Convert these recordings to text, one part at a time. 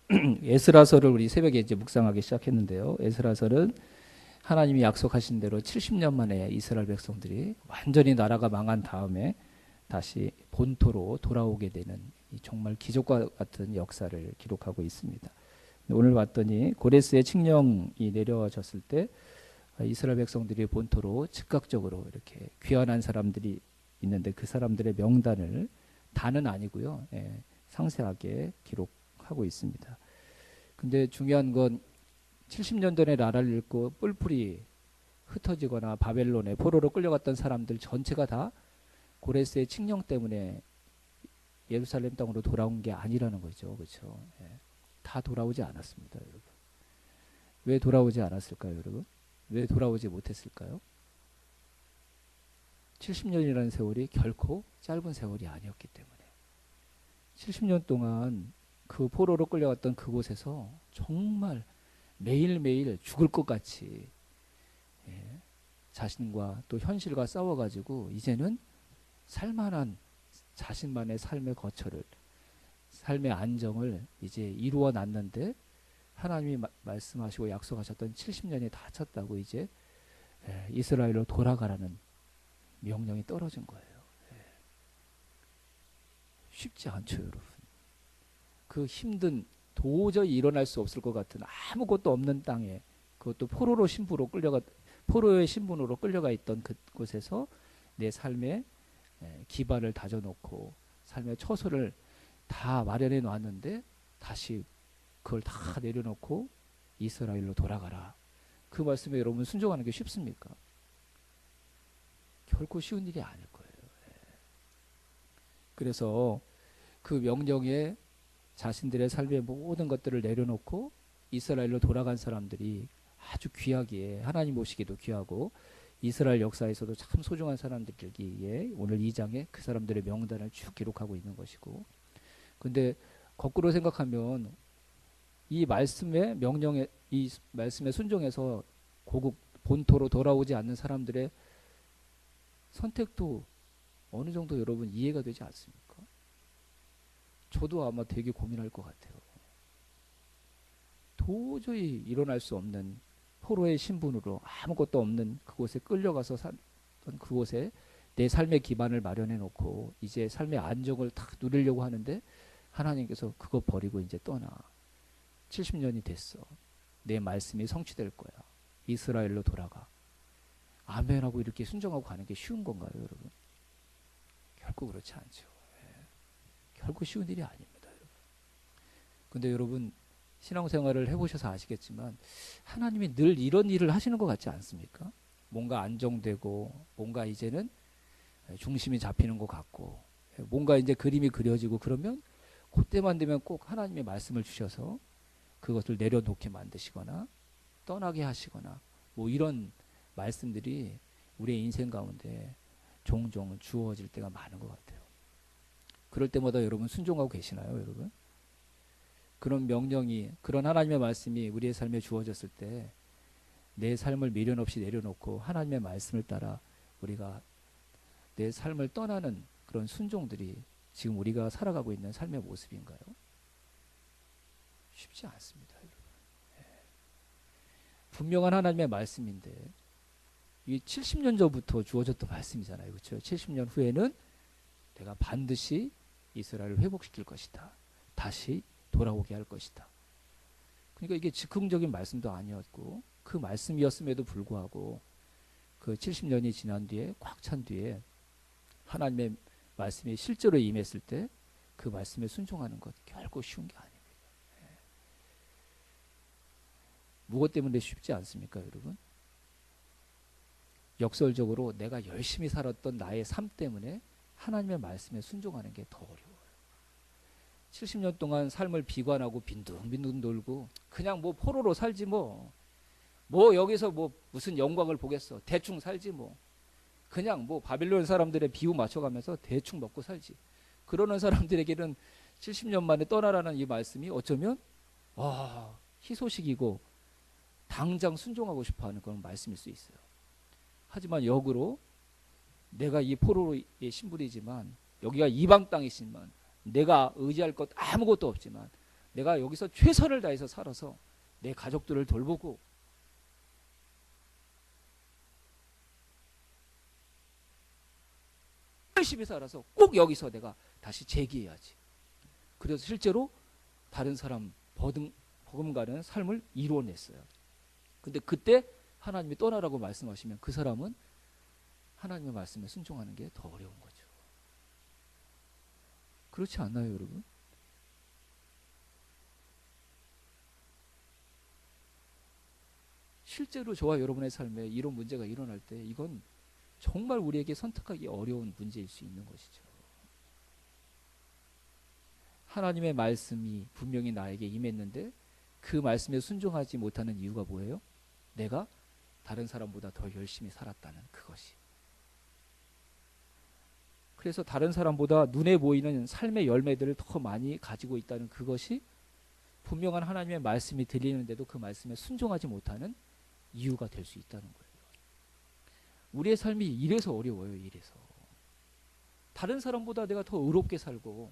에스라서를 우리 새벽에 이제 묵상하기 시작했는데요. 에스라서는 하나님이 약속하신 대로 70년 만에 이스라엘 백성들이 완전히 나라가 망한 다음에 다시 본토로 돌아오게 되는 정말 기적과 같은 역사를 기록하고 있습니다. 오늘 봤더니 고레스의 칙령이 내려졌을 때 이스라엘 백성들이 본토로 즉각적으로 이렇게 귀환한 사람들이 있는데 그 사람들의 명단을 다는 아니고요. 상세하게 기록하고 있습니다. 근데 중요한 건 70년 전에 나라를 잃고 뿔뿔이 흩어지거나 바벨론에 포로로 끌려갔던 사람들 전체가 다 고레스의 칙령 때문에 예루살렘 땅으로 돌아온 게 아니라는 거죠. 그렇죠? 다 돌아오지 않았습니다, 여러분. 왜 돌아오지 않았을까요, 여러분? 왜 돌아오지 못했을까요? 70년이라는 세월이 결코 짧은 세월이 아니었기 때문에 70년 동안 그 포로로 끌려갔던 그곳에서 정말 매일매일 죽을 것 같이 자신과 또 현실과 싸워가지고 이제는 살만한 자신만의 삶의 거처를 삶의 안정을 이제 이루어 놨는데 하나님이 말씀하시고 약속하셨던 70년이 다 찼다고 이제 이스라엘로 돌아가라는 명령이 떨어진 거예요. 쉽지 않죠, 여러분. 그 힘든 도저히 일어날 수 없을 것 같은 아무것도 없는 땅에 그것도 포로의 신분으로 끌려가 있던 그곳에서 내 삶의 기반을 다져놓고 삶의 처소를 다 마련해 놨는데 다시 그걸 다 내려놓고 이스라엘로 돌아가라. 그 말씀에 여러분 순종하는 게 쉽습니까? 결코 쉬운 일이 아닐 거예요. 그래서 그 명령에 자신들의 삶의 모든 것들을 내려놓고 이스라엘로 돌아간 사람들이 아주 귀하기에 하나님 모시기도 귀하고 이스라엘 역사에서도 참 소중한 사람들이기에 오늘 2장에 그 사람들의 명단을 쭉 기록하고 있는 것이고, 근데 거꾸로 생각하면 이 말씀의 명령에 이 말씀에 순종해서 고국 본토로 돌아오지 않는 사람들의 선택도 어느 정도 여러분 이해가 되지 않습니까? 저도 아마 되게 고민할 것 같아요. 도저히 일어날 수 없는 포로의 신분으로 아무것도 없는 그곳에 끌려가서 살던 그곳에 내 삶의 기반을 마련해 놓고 이제 삶의 안정을 탁 누리려고 하는데 하나님께서 그거 버리고 이제 떠나. 70년이 됐어. 내 말씀이 성취될 거야. 이스라엘로 돌아가. 아멘하고 이렇게 순종하고 가는 게 쉬운 건가요, 여러분? 결코 그렇지 않죠. 결코 쉬운 일이 아닙니다, 여러분. 근데 여러분 신앙생활을 해보셔서 아시겠지만 하나님이 늘 이런 일을 하시는 것 같지 않습니까? 뭔가 안정되고 뭔가 이제는 중심이 잡히는 것 같고 뭔가 이제 그림이 그려지고 그러면 그때만 되면 꼭 하나님의 말씀을 주셔서 그것을 내려놓게 만드시거나 떠나게 하시거나 뭐 이런 말씀들이 우리의 인생 가운데 종종 주어질 때가 많은 것 같아요. 그럴 때마다 여러분 순종하고 계시나요, 여러분? 그런 명령이, 그런 하나님의 말씀이 우리의 삶에 주어졌을 때 내 삶을 미련 없이 내려놓고 하나님의 말씀을 따라 우리가 내 삶을 떠나는 그런 순종들이 지금 우리가 살아가고 있는 삶의 모습인가요? 쉽지 않습니다, 여러분. 분명한 하나님의 말씀인데 이 70년 전부터 주어졌던 말씀이잖아요, 그렇죠? 70년 후에는 내가 반드시 이스라엘을 회복시킬 것이다. 다시 돌아오게 할 것이다. 그러니까 이게 즉흥적인 말씀도 아니었고 그 말씀이었음에도 불구하고 그 70년이 지난 뒤에 꽉 찬 뒤에 하나님의 말씀이 실제로 임했을 때 그 말씀에 순종하는 것 결코 쉬운 게 아닙니다. 무엇 때문에 쉽지 않습니까, 여러분? 역설적으로 내가 열심히 살았던 나의 삶 때문에 하나님의 말씀에 순종하는 게 더 어려워요. 70년 동안 삶을 비관하고 빈둥빈둥 돌고 그냥 뭐 포로로 살지 뭐 여기서 뭐 무슨 영광을 보겠어. 대충 살지 뭐. 그냥 뭐 바빌론 사람들의 비유 맞춰가면서 대충 먹고 살지. 그러는 사람들에게는 70년 만에 떠나라는 이 말씀이 어쩌면 희소식이고 당장 순종하고 싶어하는 그런 말씀일 수 있어요. 하지만 역으로 내가 이 포로의 신분이지만 여기가 이방 땅이지만 내가 의지할 것 아무것도 없지만 내가 여기서 최선을 다해서 살아서 내 가족들을 돌보고 열심히 살아서 꼭 여기서 내가 다시 재기해야지. 그래서 실제로 다른 사람 버금가는 삶을 이루어냈어요. 근데 그때 하나님이 떠나라고 말씀하시면 그 사람은 하나님의 말씀에 순종하는 게 더 어려운 거죠. 그렇지 않나요, 여러분? 실제로 저와 여러분의 삶에 이런 문제가 일어날 때 이건 정말 우리에게 선택하기 어려운 문제일 수 있는 것이죠. 하나님의 말씀이 분명히 나에게 임했는데 그 말씀에 순종하지 못하는 이유가 뭐예요? 내가 다른 사람보다 더 열심히 살았다는 그것이. 그래서 다른 사람보다 눈에 보이는 삶의 열매들을 더 많이 가지고 있다는 그것이 분명한 하나님의 말씀이 들리는데도 그 말씀에 순종하지 못하는 이유가 될 수 있다는 거예요. 우리의 삶이 이래서 어려워요. 이래서. 다른 사람보다 내가 더 의롭게 살고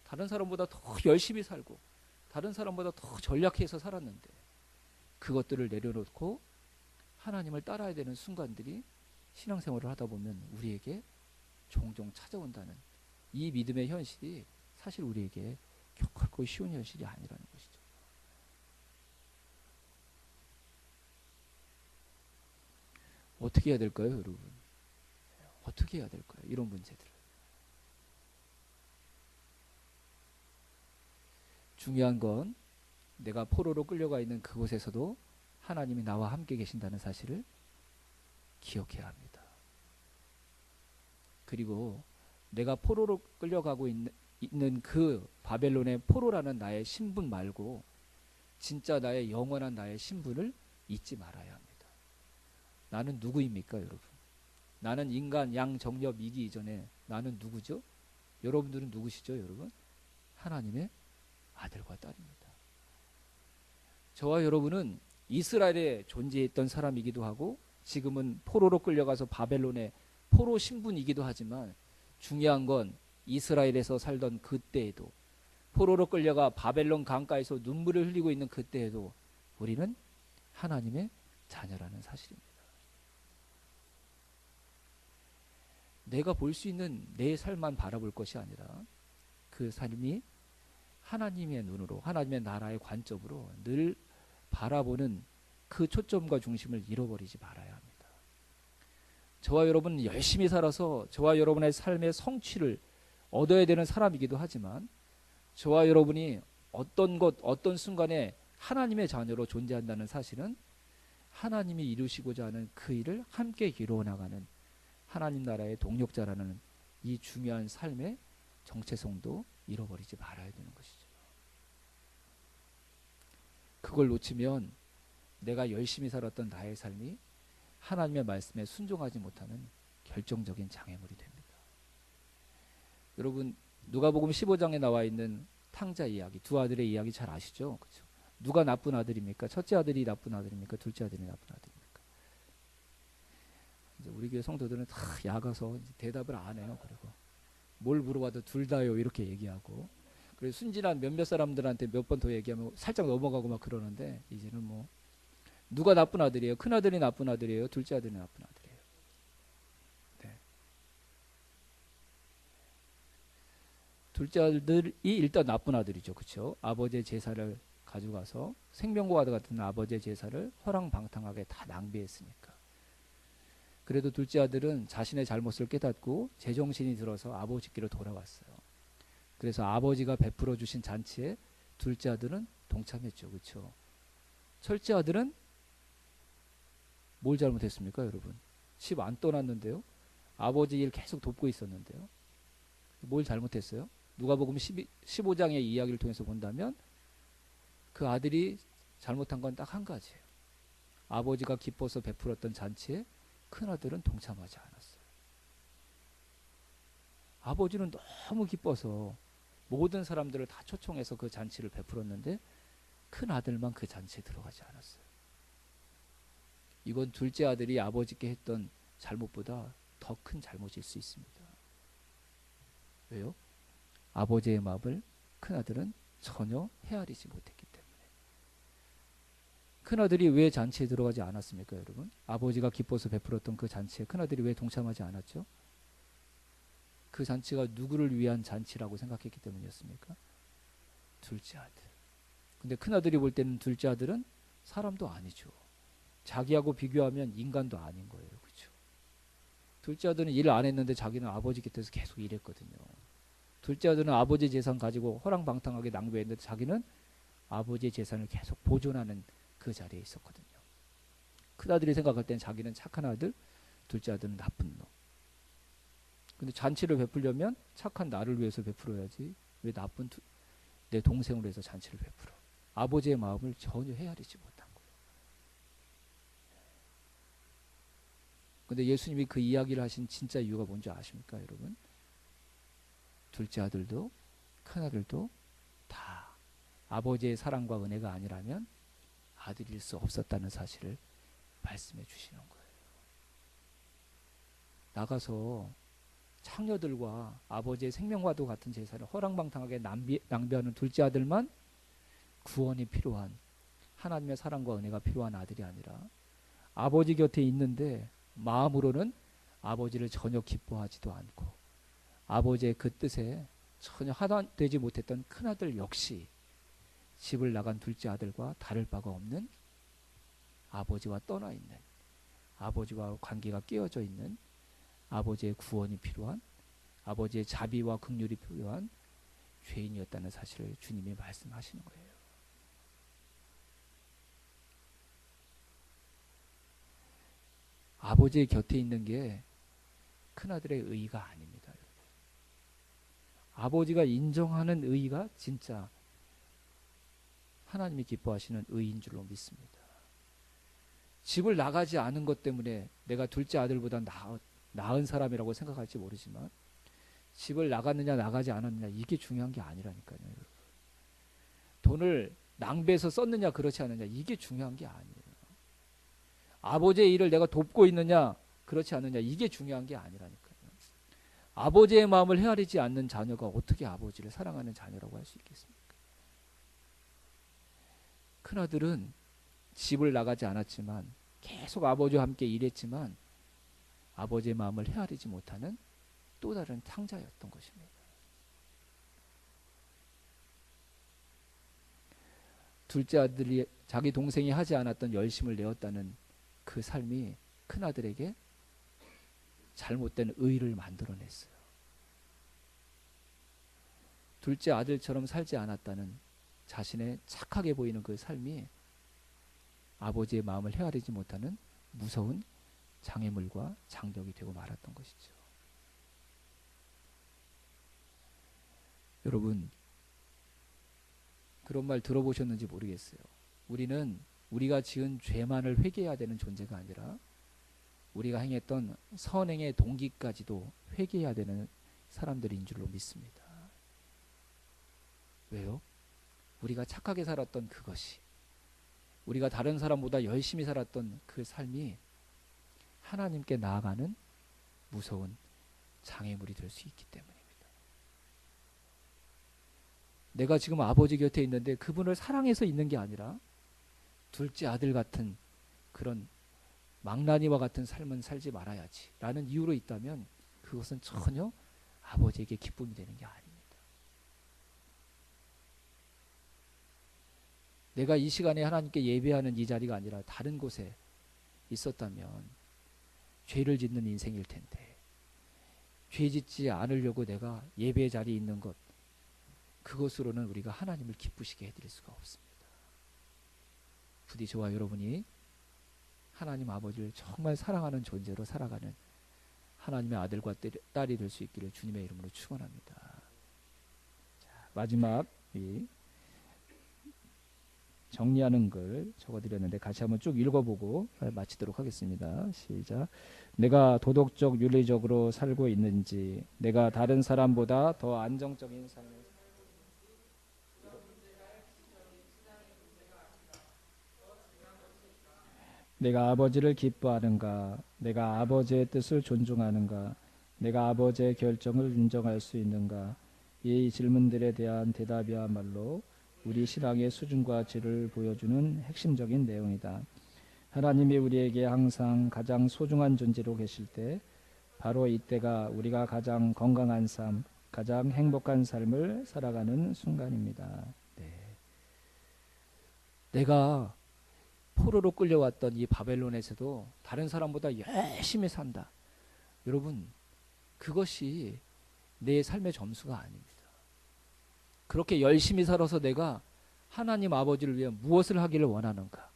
다른 사람보다 더 열심히 살고 다른 사람보다 더 전략해서 살았는데 그것들을 내려놓고 하나님을 따라야 되는 순간들이 신앙생활을 하다 보면 우리에게 종종 찾아온다는 이 믿음의 현실이 사실 우리에게 결코 쉬운 현실이 아니라는 것이죠. 어떻게 해야 될까요, 여러분? 어떻게 해야 될까요? 이런 문제들을. 중요한 건 내가 포로로 끌려가 있는 그곳에서도 하나님이 나와 함께 계신다는 사실을 기억해야 합니다. 그리고 내가 포로로 끌려가고 있는 그 바벨론의 포로라는 나의 신분 말고 진짜 나의 영원한 나의 신분을 잊지 말아야 합니다. 나는 누구입니까, 여러분? 나는 인간 양정엽이기 이전에 나는 누구죠? 여러분들은 누구시죠, 여러분? 하나님의 아들과 딸입니다. 저와 여러분은 이스라엘에 존재했던 사람이기도 하고 지금은 포로로 끌려가서 바벨론의 포로 신분이기도 하지만 중요한 건 이스라엘에서 살던 그때에도 포로로 끌려가 바벨론 강가에서 눈물을 흘리고 있는 그때에도 우리는 하나님의 자녀라는 사실입니다. 내가 볼 수 있는 내 삶만 바라볼 것이 아니라 그 삶이 하나님의 눈으로 하나님의 나라의 관점으로 늘 바라보는 그 초점과 중심을 잃어버리지 말아야 합니다. 저와 여러분은 열심히 살아서 저와 여러분의 삶의 성취를 얻어야 되는 사람이기도 하지만 저와 여러분이 어떤 순간에 하나님의 자녀로 존재한다는 사실은 하나님이 이루시고자 하는 그 일을 함께 이루어나가는 하나님 나라의 동력자라는 이 중요한 삶의 정체성도 잃어버리지 말아야 되는 것이죠. 그걸 놓치면 내가 열심히 살았던 나의 삶이 하나님의 말씀에 순종하지 못하는 결정적인 장애물이 됩니다. 여러분 누가복음 15장에 나와 있는 탕자 이야기, 두 아들의 이야기 잘 아시죠? 그렇죠? 누가 나쁜 아들입니까? 첫째 아들이 나쁜 아들입니까? 둘째 아들이 나쁜 아들입니까? 이제 우리 교회 성도들은 다 야가서 대답을 안 해요. 그리고 뭘 물어봐도 둘 다요 이렇게 얘기하고, 그래서 순진한 몇몇 사람들한테 몇 번 더 얘기하면 살짝 넘어가고 막 그러는데 이제는 뭐 누가 나쁜 아들이에요? 큰 아들이 나쁜 아들이에요? 둘째 아들이 나쁜 아들이에요? 네. 둘째 아들이 일단 나쁜 아들이죠. 그렇죠? 아버지의 제사를 가져가서 생명과 같은 아버지의 제사를 허랑방탕하게 다 낭비했으니까. 그래도 둘째 아들은 자신의 잘못을 깨닫고 제정신이 들어서 아버지께로 돌아왔어요. 그래서 아버지가 베풀어 주신 잔치에 둘째 아들은 동참했죠. 그렇죠? 첫째 아들은 뭘 잘못했습니까, 여러분? 집 안 떠났는데요. 아버지 일 계속 돕고 있었는데요. 뭘 잘못했어요? 누가복음 15장의 이야기를 통해서 본다면 그 아들이 잘못한 건 딱 한 가지예요. 아버지가 기뻐서 베풀었던 잔치에 큰아들은 동참하지 않았어요. 아버지는 너무 기뻐서 모든 사람들을 다 초청해서 그 잔치를 베풀었는데 큰아들만 그 잔치에 들어가지 않았어요. 이건 둘째 아들이 아버지께 했던 잘못보다 더 큰 잘못일 수 있습니다. 왜요? 아버지의 마음을 큰아들은 전혀 헤아리지 못했기 때문에. 큰아들이 왜 잔치에 들어가지 않았습니까, 여러분? 아버지가 기뻐서 베풀었던 그 잔치에 큰아들이 왜 동참하지 않았죠? 그 잔치가 누구를 위한 잔치라고 생각했기 때문이었습니까? 둘째 아들. 근데 큰아들이 볼 때는 둘째 아들은 사람도 아니죠. 자기하고 비교하면 인간도 아닌 거예요. 그렇죠? 둘째 아들은 일 안 했는데 자기는 아버지 곁에서 계속 일했거든요. 둘째 아들은 아버지 재산 가지고 허랑방탕하게 낭비했는데 자기는 아버지의 재산을 계속 보존하는 그 자리에 있었거든요. 큰아들이 생각할 땐 자기는 착한 아들, 둘째 아들은 나쁜 놈. 근데 잔치를 베풀려면 착한 나를 위해서 베풀어야지 왜 나쁜 내 동생으로 해서 잔치를 베풀어. 아버지의 마음을 전혀 헤아리지 못한 거예요. 근데 예수님이 그 이야기를 하신 진짜 이유가 뭔지 아십니까, 여러분? 둘째 아들도 큰아들도 다 아버지의 사랑과 은혜가 아니라면 아들일 수 없었다는 사실을 말씀해 주시는 거예요. 나가서 창녀들과 아버지의 생명과도 같은 제사를 허랑방탕하게 낭비하는 둘째 아들만 구원이 필요한, 하나님의 사랑과 은혜가 필요한 아들이 아니라 아버지 곁에 있는데 마음으로는 아버지를 전혀 기뻐하지도 않고 아버지의 그 뜻에 전혀 하나되지 못했던 큰아들 역시 집을 나간 둘째 아들과 다를 바가 없는, 아버지와 떠나 있는, 아버지와 관계가 깨어져 있는, 아버지의 구원이 필요한, 아버지의 자비와 긍휼이 필요한 죄인이었다는 사실을 주님이 말씀하시는 거예요. 아버지의 곁에 있는 게 큰아들의 의의가 아닙니다. 아버지가 인정하는 의의가 진짜 하나님이 기뻐하시는 의인 줄로 믿습니다. 집을 나가지 않은 것 때문에 내가 둘째 아들보다 나은 사람이라고 생각할지 모르지만 집을 나갔느냐 나가지 않았느냐 이게 중요한 게 아니라니까요. 돈을 낭비해서 썼느냐 그렇지 않느냐 이게 중요한 게 아니에요. 아버지의 일을 내가 돕고 있느냐 그렇지 않느냐 이게 중요한 게 아니라니까요. 아버지의 마음을 헤아리지 않는 자녀가 어떻게 아버지를 사랑하는 자녀라고 할 수 있겠습니까? 큰아들은 집을 나가지 않았지만 계속 아버지와 함께 일했지만 아버지의 마음을 헤아리지 못하는 또 다른 탕자였던 것입니다. 둘째 아들이 자기 동생이 하지 않았던 열심을 내었다는 그 삶이 큰아들에게 잘못된 의의를 만들어냈어요. 둘째 아들처럼 살지 않았다는 자신의 착하게 보이는 그 삶이 아버지의 마음을 헤아리지 못하는 무서운 장애물과 장벽이 되고 말았던 것이죠. 여러분, 그런 말 들어보셨는지 모르겠어요. 우리는 우리가 지은 죄만을 회개해야 되는 존재가 아니라 우리가 행했던 선행의 동기까지도 회개해야 되는 사람들인 줄로 믿습니다. 왜요? 우리가 착하게 살았던 그것이, 우리가 다른 사람보다 열심히 살았던 그 삶이 하나님께 나아가는 무서운 장애물이 될 수 있기 때문입니다. 내가 지금 아버지 곁에 있는데 그분을 사랑해서 있는 게 아니라 둘째 아들 같은 그런 망나니와 같은 삶은 살지 말아야지 라는 이유로 있다면 그것은 전혀 아버지에게 기쁨이 되는 게 아닙니다. 내가 이 시간에 하나님께 예배하는 이 자리가 아니라 다른 곳에 있었다면 죄를 짓는 인생일 텐데, 죄 짓지 않으려고 내가 예배의 자리에 있는 것, 그것으로는 우리가 하나님을 기쁘시게 해드릴 수가 없습니다. 부디 저와 여러분이 하나님 아버지를 정말 사랑하는 존재로 살아가는 하나님의 아들과 딸이 될 수 있기를 주님의 이름으로 축원합니다. 마지막 정리하는 걸 적어드렸는데 같이 한번 쭉 읽어보고 마치도록 하겠습니다. 시작. 내가 도덕적 윤리적으로 살고 있는지, 내가 다른 사람보다 더 안정적인 삶을, 내가 아버지를 기뻐하는가, 내가 아버지의 뜻을 존중하는가, 내가 아버지의 결정을 인정할 수 있는가, 이 질문들에 대한 대답이야말로 우리 신앙의 수준과 질을 보여주는 핵심적인 내용이다. 하나님이 우리에게 항상 가장 소중한 존재로 계실 때 바로 이때가 우리가 가장 건강한 삶, 가장 행복한 삶을 살아가는 순간입니다. 네. 내가 포로로 끌려왔던 이 바벨론에서도 다른 사람보다 열심히 산다. 여러분, 그것이 내 삶의 점수가 아닙니다. 그렇게 열심히 살아서 내가 하나님 아버지를 위해 무엇을 하기를 원하는가?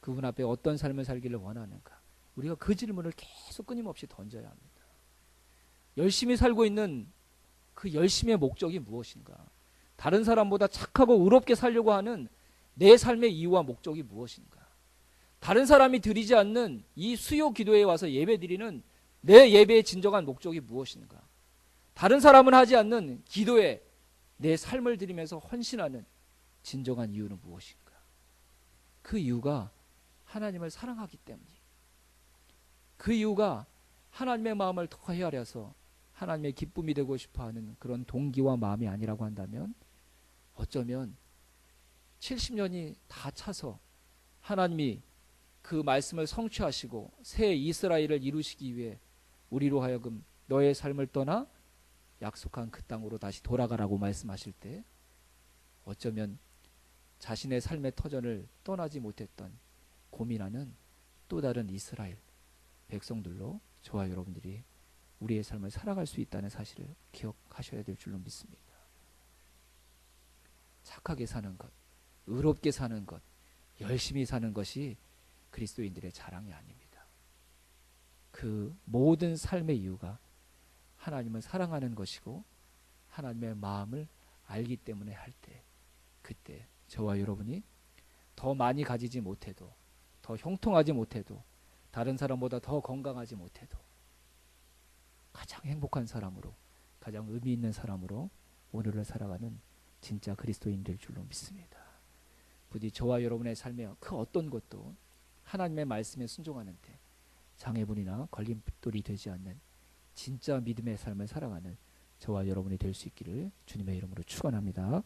그분 앞에 어떤 삶을 살기를 원하는가? 우리가 그 질문을 계속 끊임없이 던져야 합니다. 열심히 살고 있는 그 열심의 목적이 무엇인가? 다른 사람보다 착하고 의롭게 살려고 하는 내 삶의 이유와 목적이 무엇인가? 다른 사람이 드리지 않는 이 수요 기도에 와서 예배 드리는 내 예배의 진정한 목적이 무엇인가? 다른 사람은 하지 않는 기도에 내 삶을 드리면서 헌신하는 진정한 이유는 무엇인가? 그 이유가 하나님을 사랑하기 때문이에요. 그 이유가 하나님의 마음을 더 헤아려서 하나님의 기쁨이 되고 싶어하는 그런 동기와 마음이 아니라고 한다면 어쩌면 70년이 다 차서 하나님이 그 말씀을 성취하시고 새 이스라엘을 이루시기 위해 우리로 하여금 너의 삶을 떠나 약속한 그 땅으로 다시 돌아가라고 말씀하실 때 어쩌면 자신의 삶의 터전을 떠나지 못했던 고민하는 또 다른 이스라엘 백성들로 저와 여러분들이 우리의 삶을 살아갈 수 있다는 사실을 기억하셔야 될 줄로 믿습니다. 착하게 사는 것, 의롭게 사는 것, 열심히 사는 것이 그리스도인들의 자랑이 아닙니다. 그 모든 삶의 이유가 하나님을 사랑하는 것이고 하나님의 마음을 알기 때문에 할 때, 그때 저와 여러분이 더 많이 가지지 못해도, 더 형통하지 못해도, 다른 사람보다 더 건강하지 못해도 가장 행복한 사람으로, 가장 의미 있는 사람으로 오늘을 살아가는 진짜 그리스도인 될 줄로 믿습니다. 부디 저와 여러분의 삶의 그 어떤 것도 하나님의 말씀에 순종하는데 장애물이나 걸림돌이 되지 않는 진짜 믿음의 삶을 살아가는 저와 여러분이 될 수 있기를 주님의 이름으로 축원합니다.